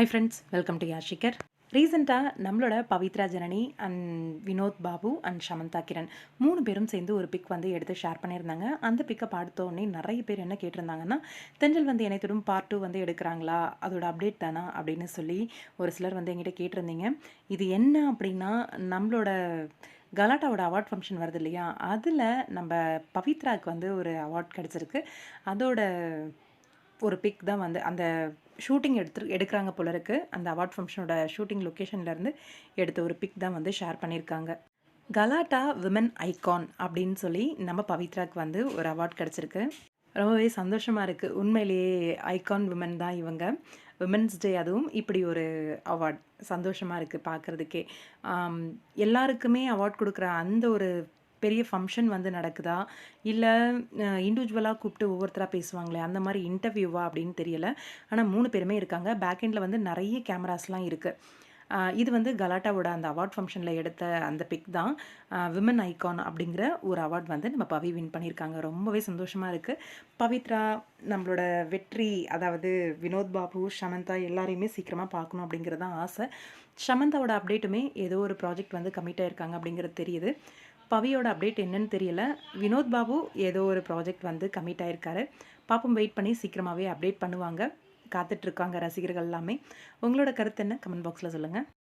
High friends, welcome to யாஷிகர். ரீசெண்டாக நம்மளோட Pavithra Janani and Vinoth Babu and Samantha Kiran 3 பேரும் சேர்ந்து ஒரு பிக் வந்து எடுத்து ஷேர் பண்ணியிருந்தாங்க. அந்த பிக்கை பார்த்தோன்னே நிறைய பேர் என்ன கேட்டிருந்தாங்கன்னா, தென்றல் வந்து இணையத்துடன் பார்ட் 2 வந்து எடுக்கிறாங்களா, அதோட அப்டேட் தானா அப்படின்னு சொல்லி ஒரு சிலர் வந்து என்கிட்ட கேட்டிருந்தீங்க. இது என்ன அப்படின்னா, நம்மளோட கலாட்டாவோட அவார்ட் ஃபங்க்ஷன் வருது இல்லையா, அதில் நம்ம பவித்ராவுக்கு வந்து ஒரு அவார்ட் கிடச்சிருக்கு. அதோட ஒரு பிக் தான் வந்து அந்த ஷூட்டிங் எடுக்கிறாங்க போல இருக்கு. அந்த அவார்ட் ஃபங்க்ஷனோட ஷூட்டிங் லொக்கேஷன்லேருந்து எடுத்த ஒரு பிக் தான் வந்து ஷேர் பண்ணியிருக்காங்க. கலாட்டா விமன் ஐகான் அப்படின்னு சொல்லி நம்ம பவித்ராக்கு வந்து ஒரு அவார்ட் கிடச்சிருக்கு. ரொம்பவே சந்தோஷமாக இருக்குது. உண்மையிலேயே ஐகான் விமன் தான் இவங்க. விமென்ஸ் டே அதுவும் இப்படி ஒரு அவார்ட் சந்தோஷமாக இருக்குது பார்க்குறதுக்கே. எல்லாருக்குமே அவார்ட் கொடுக்குற அந்த ஒரு பெரிய ஃபங்க்ஷன் வந்து நடக்குதா, இல்லை இண்டிவிஜுவலாக கூப்பிட்டு ஒவ்வொருத்தராக பேசுவாங்களே அந்த மாதிரி இன்டர்வியூவா அப்படின்னு தெரியல. ஆனால் 3 பேருமே இருக்காங்க. பேக் எண்டில் வந்து நிறைய கேமராஸ்லாம் இருக்குது. இது வந்து கலாட்டாவோட அந்த அவார்ட் ஃபங்க்ஷனில் எடுத்த அந்த பிக் தான். விமன் ஐகான் அப்படிங்கிற ஒரு அவார்ட் வந்து நம்ம பவி வின் பண்ணியிருக்காங்க. ரொம்பவே சந்தோஷமாக இருக்குது. பவித்ரா, நம்மளோட வெற்றி, அதாவது வினோத் பாபு, ஷமந்தா எல்லாரையுமே சீக்கிரமாக பார்க்கணும் அப்படிங்கிறது தான் ஆசை. ஷமந்தாவோட அப்டேட்டுமே ஏதோ ஒரு ப்ராஜெக்ட் வந்து கமிட் ஆயிருக்காங்க அப்படிங்கிறது தெரியுது. பவியோட அப்டேட் என்னன்னு தெரியல. வினோத் பாபு ஏதோ ஒரு ப்ராஜெக்ட் வந்து கமிட் ஆயிருக்காரு. பாப்போம், வெயிட் பண்ணி சீக்கிரமாகவே அப்டேட் பண்ணுவாங்க. காத்துட்ருக்காங்க ரசிகர்கள் எல்லாமே. உங்களோட கருத்து என்ன? கமெண்ட் பாக்ஸில் சொல்லுங்கள்.